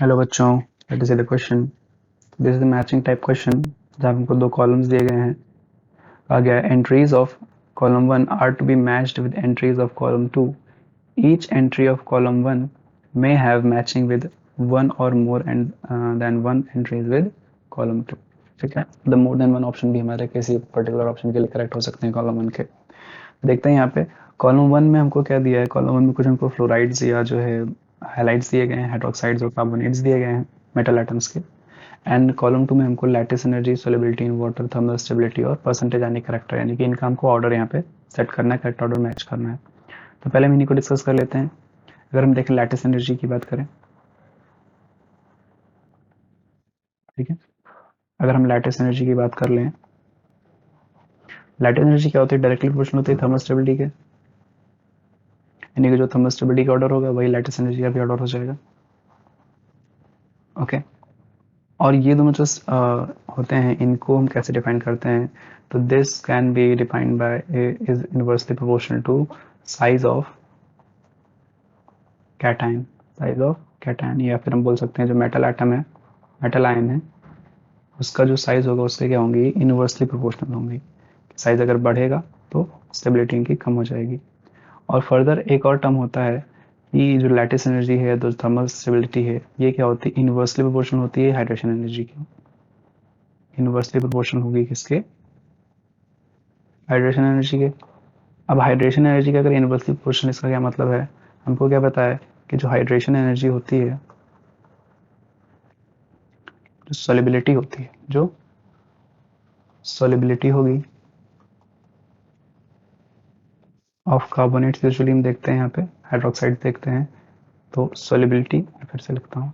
Hello बच्चों, let us see the question. This is the matching type question जहाँ हमको दो कॉलम्स दिए गए हैं। कहा गया entries of column 1 are to be matched with entries of column 2। Each entry of column 1 may have matching with one or more and than one entries with column 2। ठीक है, the more than one option भी हमारे किसी particular option के लिए correct हो सकते हैं कॉलम 1 के। देखते हैं यहाँ पे कॉलम 1 में हमको क्या दिया है। कॉलम 1 में कुछ हमको फ्लोराइड्स या जो है हाइलाइट्स दिए गए हैं, हाइड्रोक्साइड्स और कार्बोनेट्स दिए गए हैं मेटल एटम्स के। एंड कॉलम 2 में हमको लैटिस एनर्जी, सोलेबिलिटी इन वाटर, थर्मल स्टेबिलिटी और परसेंटेज यानी करेक्टर, यानी कि इनका हमको ऑर्डर यहाँ पे सेट करना है, करेक्ट ऑर्डर मैच करना है। तो पहले हम इन्हीं को डिस्कस कर लेते हैं। अगर हम देखें लैटिस एनर्जी की बात करें, ठीक है, अगर हम लैटिस एनर्जी की बात कर लें, लैटिस एनर्जी क्या होती है, डायरेक्टली प्रोपोर्शनल होती है थर्मल स्टेबिलिटी के, यानी कि जो थर्मल स्टेबिलिटी का ऑर्डर होगा वही लैटिस एनर्जी का भी ऑर्डर हो जाएगा। ओके, और ये दोनों जो होते हैं इनको हम कैसे डिफाइन करते हैं, तो this can be defined by is inversely proportional to size of cation, size of cation, या फिर हम बोल सकते हैं जो मेटल एटम है, मेटल आयन है, उसका जो साइज होगा उसके क्या होंगे, इनवर्सली प्रोपोर्शनल होंगे। साइज अगर बढ़ेगा तो स्टेबिलिटी इनकी कम हो जाएगी। और फर्दर एक और टर्म होता है कि जो लैटिस एनर्जी है, जो थर्मल स्टेबिलिटी है, ये क्या होती है, इनवर्सली प्रोपोर्शनल होती है हाइड्रेशन एनर्जी की। इनवर्सली प्रोपोर्शनल होगी किसके, हाइड्रेशन एनर्जी के। अब हाइड्रेशन एनर्जी का अगर इनवर्सली प्रोपोर्शनल, इसका क्या मतलब है, हमको क्या पता है कि जो हाइड्रेशन एनर्जी होती है, जो सोलिबिलिटी होती है, जो सोलिबिलिटी होगी ऑफ कार्बोनेट्स, यूजुअली हम देखते हैं यहाँ पे हाइड्रोक्साइड देखते हैं, तो सोलिबिलिटी फिर से लिखता हूँ,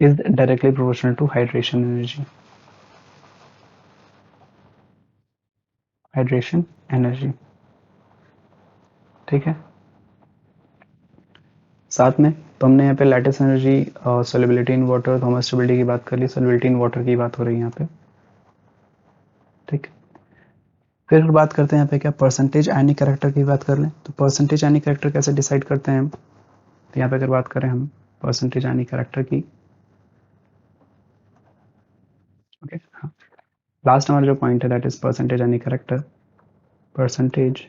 is directly proportional to hydration energy, hydration energy. ठीक है, साथ में तो हमने यहाँ पे lattice energy, solubility in water, thermal stability की बात कर ली, सोलिबिलिटी इन वाटर की बात हो रही है यहाँ पे। ठीक, फिर बात करते हैं यहाँ पे क्या, परसेंटेज आयनिक कैरेक्टर की बात कर लें। तो परसेंटेज आयनिक कैरेक्टर कैसे डिसाइड करते हैं हम, तो यहाँ पे अगर बात करें हम परसेंटेज आयनिक कैरेक्टर की, ओके, हाँ, लास्ट हमारा जो पॉइंट है that is percentage ionic character, percentage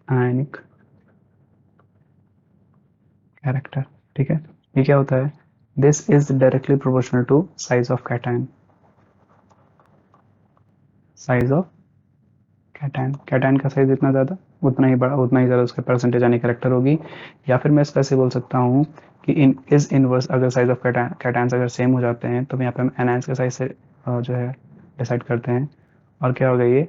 ionic character. ठीक है, ये क्या होता है, this is directly proportional to size of cation, size of cation, cation का साइज जितना ज़्यादा उतना ही बड़ा, उतना ही ज़्यादा उसका परसेंटेज यानी कैरेक्टर होगी। या फिर मैं इसका ऐसे बोल सकता हूँ कि इन इज इनवर्स, अगर साइज ऑफ कैटायंस अगर सेम हो जाते हैं तो यहाँ पे हम एनायंस के साइज से जो है डिसाइड करते हैं। और क्या होगा ये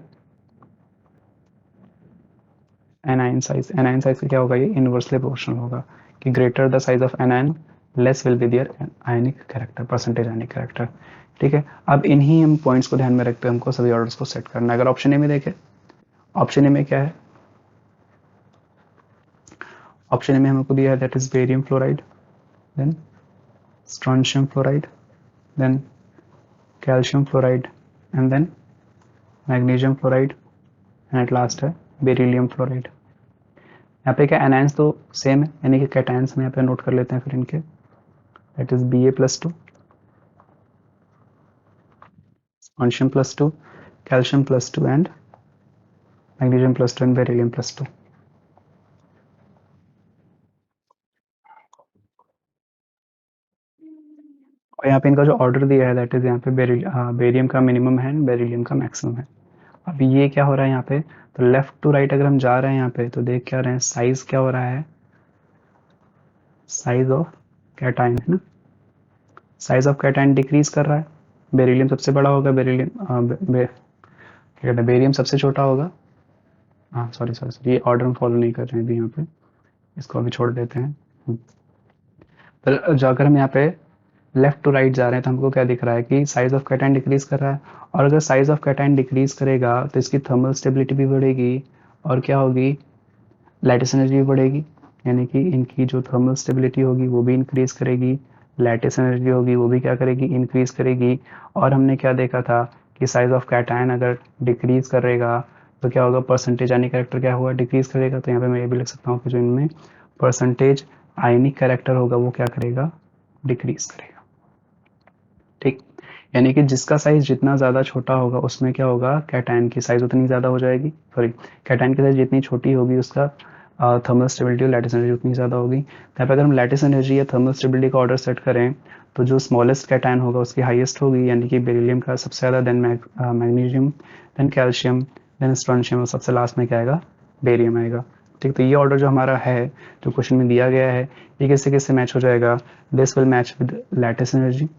एनायन साइज का क्या होगा, ये इनवर्सली प्रोपोर्शनल होगा कि greater the size of anion less will be their ionic character, percentage ionic character. ठीक है, अब इन्हीं हम पॉइंट्स को ध्यान में रखते हैं हमको सभी ऑर्डर्स को सेट करना है। अगर ऑप्शन ए में देखें, ऑप्शन ए में क्या है, ऑप्शन ए में हमको दिया है that is barium fluoride, then strontium fluoride, then calcium fluoride, and then magnesium fluoride, and at last है बेरिलियम फ्लोराइड। यहाँ पे क्या एनायंस तो सेम है, यानी कि कैटायंस में यहाँ पे नोट कर लेते हैं फिर इनके, that is Ba+2, strontium, calcium and magnesium and beryllium. और यहाँ पे इनका जो ऑर्डर दिया है दैट इज यहाँ पे बेरियम का मिनिमम है एंड बेरिलियम का मैक्सिमम है। अब ये क्या हो रहा है यहाँ पे, तो लेफ्ट टू राइट अगर हम जा रहे हैं यहाँ पे तो देख क्या रहे हैं, साइज क्या हो रहा है, साइज ऑफ कैटायन है ना, साइज ऑफ कैटायन डिक्रीज कर रहा है, बेरिलियम सबसे बड़ा होगा, बेरिलियम क्या कहते हैं, बेरियम सबसे छोटा होगा। हाँ सॉरी सॉरी सॉरी, ये ऑर्डर हम फॉलो नहीं कर रहे हैं अभी यहाँ पे, इसको अभी छोड़ देते हैं। पर जाकर हम यहाँ पे लेफ्ट टू राइट जा रहे हैं तो हमको क्या दिख रहा है कि साइज ऑफ कैटायन डिक्रीज कर रहा है। और अगर साइज ऑफ कैटायन डिक्रीज करेगा तो इसकी थर्मल स्टेबिलिटी भी बढ़ेगी, और क्या होगी, लैटिस एनर्जी भी बढ़ेगी, यानी कि इनकी जो थर्मल स्टेबिलिटी होगी वो भी इंक्रीज करेगी, लैटिस एनर्जी होगी वो भी क्या करेगी, इंक्रीज करेगी। और हमने क्या देखा था कि साइज ऑफ कैटायन अगर डिक्रीज करेगा तो क्या होगा, परसेंटेज आयनिक कैरेक्टर क्या हुआ, डिक्रीज करेगा। तो यहाँ पे मैं ये भी लिख सकता हूँ कि जो इनमें परसेंटेज आयनिक कैरेक्टर होगा वो क्या करेगा, डिक्रीज करेगा। ठीक, यानी कि जिसका साइज जितना ज़्यादा छोटा होगा उसमें क्या होगा, कैटायन की साइज उतनी ज़्यादा हो जाएगी, सॉरी कैटायन की साइज जितनी छोटी होगी उसका थर्मल स्टेबिलिटी और लैटिस एनर्जी उतनी ज़्यादा होगी। यहाँ पे अगर हम लैटिस एनर्जी या थर्मल स्टेबिलिटी का ऑर्डर सेट करें तो जो स्मॉलेस्ट कैटायन होगा उसकी हाईएस्ट होगी, यानी कि बेरिलियम का सबसे ज़्यादा, then magnesium, then calcium, then strontium और सबसे लास्ट में क्या आएगा, बेरियम आएगा। ठीक, तो ये ऑर्डर जो हमारा है, जो क्वेश्चन में दिया गया है, ये किससे किससे मैच हो जाएगा, this will match with lattice energy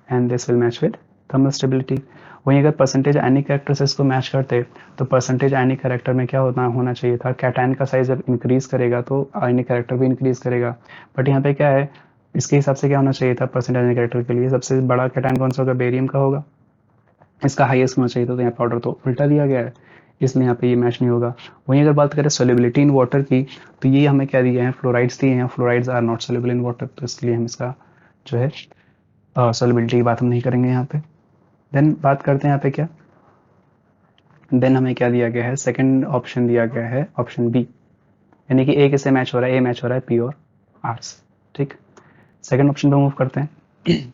and this will match with thermal stability. वहीं अगर परसेंटेज आयनिक कैरेक्टर से इसको मैच करते तो परसेंटेज आयनिक कैरेक्टर में क्या होना चाहिए था, कैटायन का साइज जब इंक्रीज करेगा तो आयनिक कैरेक्टर भी इंक्रीज करेगा। बट यहाँ पे क्या है, इसके हिसाब से क्या होना चाहिए था, परसेंटेज आयनिक कैरेक्टर के लिए सबसे बड़ा कैटायन कौन सा होगा, बेरियम का होगा, इसका हाईएस्ट होना चाहिए था। तो यहाँ पे ऑर्डर तो उल्टा दिया गया है, इसलिए यहाँ पे ये मैच नहीं होगा। वहीं अगर बात करें सोल्युबिलिटी इन वाटर की, तो ये हमें क्या दिए हैं, फ्लोराइड्स दिए हैं, fluorides are not soluble in water, तो इसके लिए हम इसका जो है सोल्युबिलिटी की बात हम नहीं करेंगे यहाँ पे। देन बात करते हैं यहाँ पे क्या, देन हमें क्या दिया गया है, सेकंड ऑप्शन दिया गया है, ऑप्शन बी, यानी कि ए किससे मैच हो रहा है, ए मैच हो रहा है पी और आर से। ठीक, सेकंड ऑप्शन पे मूव करते हैं।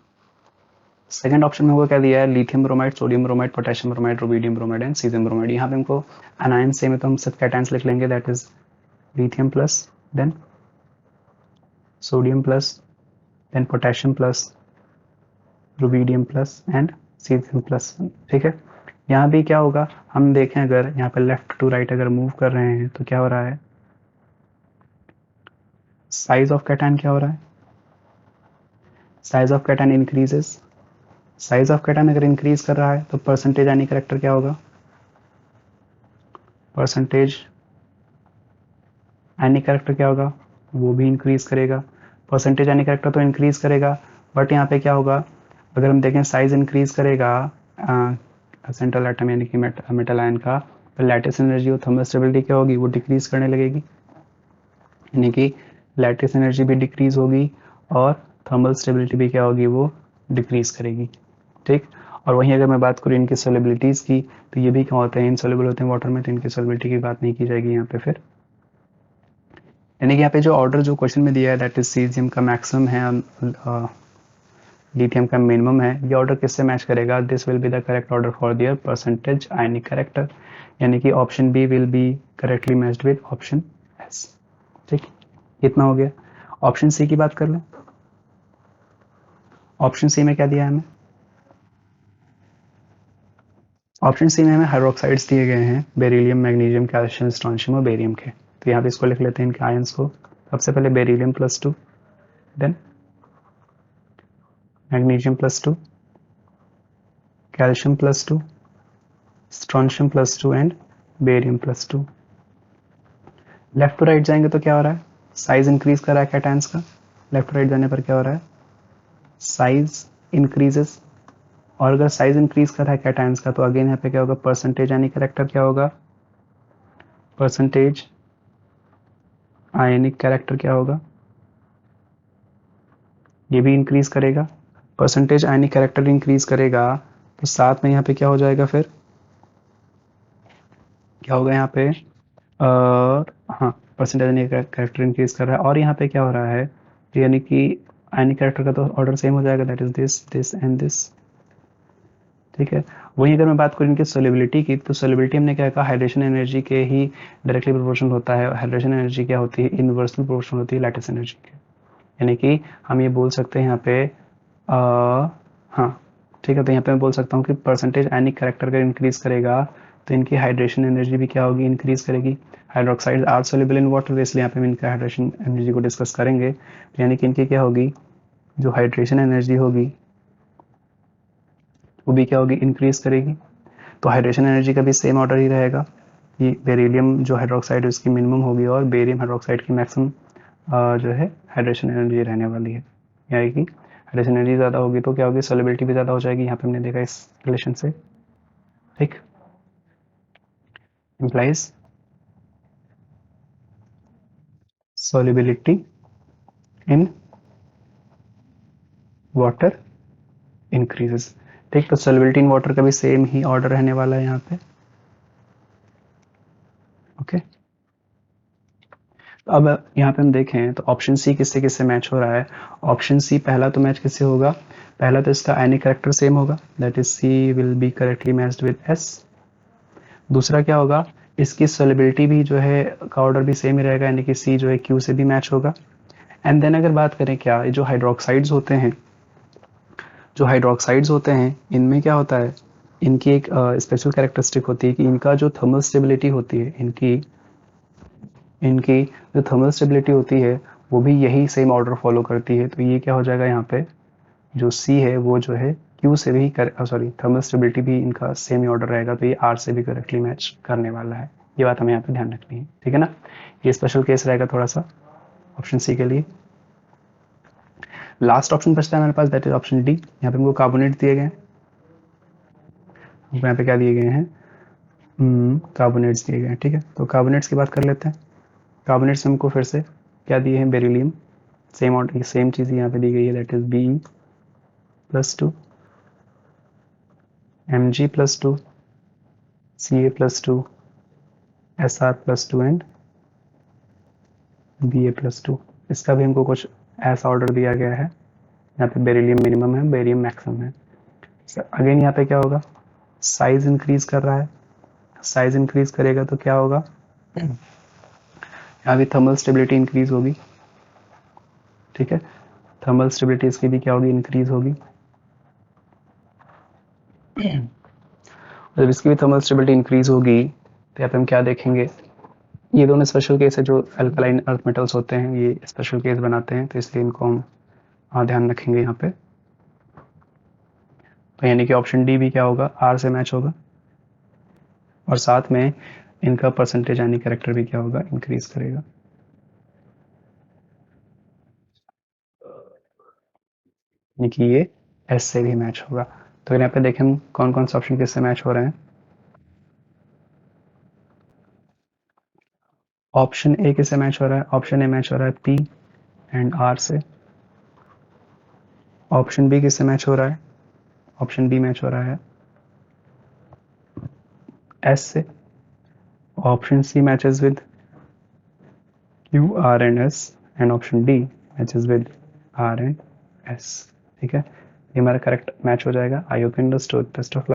सेकंड ऑप्शन में हमको क्या दिया है, lithium bromide, sodium bromide, potassium bromide, rubidium bromide and caesium bromide. यहाँ पे हमको अनायन सेम है तो हम सिर्फ कैटायंस लिख लेंगे, that is lithium plus, then sodium plus, then potassium plus, rubidium plus and caesium plus. ठीक है, यहाँ भी क्या होगा, हम देखें अगर यहाँ पे लेफ्ट टू राइट अगर मूव कर रहे हैं तो क्या हो रहा है, साइज ऑफ कैटायन क्या हो रहा है, size of cation increases, size of cation अगर इंक्रीज कर रहा है तो परसेंटेज आयनिक कैरेक्टर क्या होगा, परसेंटेज आयनिक कैरेक्टर क्या होगा, वो भी इंक्रीज करेगा। परसेंटेज आयनिक कैरेक्टर तो इंक्रीज करेगा, बट यहाँ पे क्या होगा, अगर हम देखें साइज इंक्रीज करेगा सेंट्रल एटम यानी कि मेटल आयन का, तो लैटिस एनर्जी और थर्मल स्टेबिलिटी क्या होगी, वो डिक्रीज करने लगेगी, यानी कि लैटिस एनर्जी भी डिक्रीज होगी और थर्मल स्टेबिलिटी भी क्या होगी, वो डिक्रीज करेगी। ठीक, और वहीं अगर मैं बात करूँ इनकी सोलिबिलिटीज़ की, तो ये भी क्या होते हैं, इनसोल्युबल होते हैं वाटर में, तो इनकी सोलिबिलिटी की बात नहीं की जाएगी यहाँ पे फिर। यानी कि यहाँ पे जो ऑर्डर जो क्वेश्चन में दिया है, दैट इज सीजियम का मैक्सिमम है, लिथियम का मिनिमम है, ये ऑर्डर किससे मैच करेगा, this will be the correct order for their percentage ionic character, यानी कि option B will be correctly matched with option S. ठीक, इतना हो गया। ऑप्शन सी की बात कर लें, ऑप्शन सी में क्या दिया है हमें, ऑप्शन सी में हमें हाइड्रोक्साइड्स दिए गए हैं, बेरिलियम, मैग्नीशियम, कैल्शियम, स्ट्रोंशियम और बेरियम के। तो यहाँ पे इसको लिख लेते हैं इनके आयंस को, सबसे पहले beryllium +2, then magnesium +2, calcium +2, strontium +2 and barium +2। Left to right जाएंगे तो क्या हो रहा है, साइज इंक्रीज कर रहा है कैटायंस का, लेफ्ट टू राइट जाने पर क्या हो रहा है, साइज इंक्रीजेस, और अगर साइज इंक्रीज कर रहा है कैटायंस का तो अगेन यहाँ पे क्या होगा, परसेंटेज यानी कैरेक्टर क्या होगा, परसेंटेज आयनिक कैरेक्टर क्या होगा, ये भी इंक्रीज करेगा। परसेंटेज आयनिक कैरेक्टर इंक्रीज करेगा तो साथ में यहाँ पे क्या हो जाएगा, फिर क्या होगा यहाँ पे, हाँ परसेंटेज आयनिक कैरेक्टर इंक्रीज कर रहा है, और यहाँ पे क्या हो रहा है, यानी कि आयनिक कैरेक्टर का तो ऑर्डर सेम हो जाएगा, that is this, this and this. ठीक है, वहीं अगर मैं बात करूँ इनकी सोलिबिलिटी की, तो सोलिबिलिटी हमने क्या कहा, हाइड्रेशन एनर्जी के ही डायरेक्टली प्रोपोर्शनल होता है। हाइड्रेशन एनर्जी क्या होती है, इनवर्सली प्रोपोर्शनल होती है लैटिस एनर्जी के, यानी कि हम ये बोल सकते हैं यहाँ पे हाँ ठीक है, तो यहाँ पे मैं बोल सकता हूँ कि परसेंटेज आयनिक कैरेक्टर अगर इंक्रीज करेगा तो इनकी हाइड्रेशन एनर्जी भी क्या होगी, इंक्रीज करेगी। Hydroxide are soluble in water, इसलिए यहाँ पे हम इनका हाइड्रेशन एनर्जी को डिस्कस करेंगे, यानी कि इनकी क्या होगी, जो हाइड्रेशन एनर्जी होगी वो भी क्या होगी, इंक्रीज करेगी। तो हाइड्रेशन एनर्जी का भी सेम ऑर्डर ही रहेगा, कि बेरिलियम जो हाइड्रोक्साइड है उसकी मिनिमम होगी और बेरियम हाइड्रोक्साइड की मैक्सिमम जो है हाइड्रेशन एनर्जी रहने वाली है, यानी कि हाइड्रेशन एनर्जी ज़्यादा होगी तो क्या होगी, सोलिबिलिटी भी ज़्यादा हो जाएगी, यहाँ पे हमने देखा इस रिलेशन से। ठीक, implies solubility in water increases. ठीक, तो सोलिबिलिटी इन वाटर का भी सेम ही ऑर्डर रहने वाला है यहाँ पे। ओके, तो अब यहाँ पे हम देखें तो ऑप्शन सी किससे किससे मैच हो रहा है। ऑप्शन सी पहला तो मैच किससे होगा, पहला तो इसका एनी करेक्टर सेम होगा, that is C will be correctly matched with S. दूसरा क्या होगा, इसकी सोलेबिलिटी भी जो है का ऑर्डर भी सेम ही रहेगा, यानी कि सी जो है क्यू से भी मैच होगा। एंड देन अगर बात करें क्या, जो हाइड्रोक्साइड्स होते हैं, जो हाइड्रोक्साइड्स होते हैं इनमें क्या होता है, इनकी एक स्पेशल कैरेक्टरिस्टिक होती है कि इनका जो थर्मल स्टेबिलिटी होती है, इनकी इनकी जो थर्मल स्टेबिलिटी होती है वो भी यही सेम ऑर्डर फॉलो करती है। तो ये क्या हो जाएगा, यहाँ पे जो सी है वो जो है क्यू से भी सॉरी थर्मल स्टेबिलिटी भी इनका सेम ही ऑर्डर रहेगा, तो ये आर से भी करेक्टली मैच करने वाला है। ये बात हमें यहाँ पे ध्यान रखनी है, ठीक है ना। ये स्पेशल केस रहेगा थोड़ा सा ऑप्शन सी के लिए। लास्ट ऑप्शन बचता है हमारे पास, दैट इज ऑप्शन डी। यहाँ पे हमको कार्बोनेट दिए गए हैं, यहाँ पे क्या दिए गए हैं, कार्बोनेट्स दिए गए हैं, ठीक है। तो कार्बोनेट्स की बात कर लेते हैं। कार्बोनेट्स हमको फिर से क्या दिए हैं, बेरिलियम, सेम ऑर्डर सेम चीज़ यहाँ पे दी गई है, that is Be+2 Mg+2 Ca+2 Sr+2 and Ba+2। इसका भी हमको कुछ ऐसा ऑर्डर दिया गया है, यहाँ पे बेरिलियम मिनिमम है, बेरियम मैक्सिमम है। अगेन यहाँ पे क्या होगा, साइज इंक्रीज कर रहा है, साइज इंक्रीज करेगा तो क्या होगा, यहाँ भी थर्मल स्टेबिलिटी इंक्रीज होगी, ठीक है। थर्मल स्टेबिलिटी इसकी भी क्या होगी, इंक्रीज होगी। जब इसकी भी थर्मल स्टेबिलिटी इंक्रीज होगी तो यहाँ पे हम क्या देखेंगे, ये दोनों स्पेशल केस है, जो अल्कलाइन अर्थ मेटल्स होते हैं ये स्पेशल केस बनाते हैं, तो इसलिए इनको हम ध्यान रखेंगे यहाँ पे। तो यानी कि ऑप्शन डी भी क्या होगा, आर से मैच होगा, और साथ में इनका परसेंटेज यानी कैरेक्टर भी क्या होगा, इंक्रीज करेगा। यानी कि ये एस से भी मैच होगा। तो यहाँ पे देखें हम कौन कौन से ऑप्शन किससे मैच हो रहे हैं। ऑप्शन ए किससे मैच हो रहा है, ऑप्शन ए मैच हो रहा है पी एंड आर से। ऑप्शन बी किससे मैच हो रहा है, ऑप्शन बी मैच हो रहा है एस से। Option C matches with Q R and S, and option D matches with R and S, ठीक है। ये हमारा करेक्ट मैच हो जाएगा। I hope you understood. Best of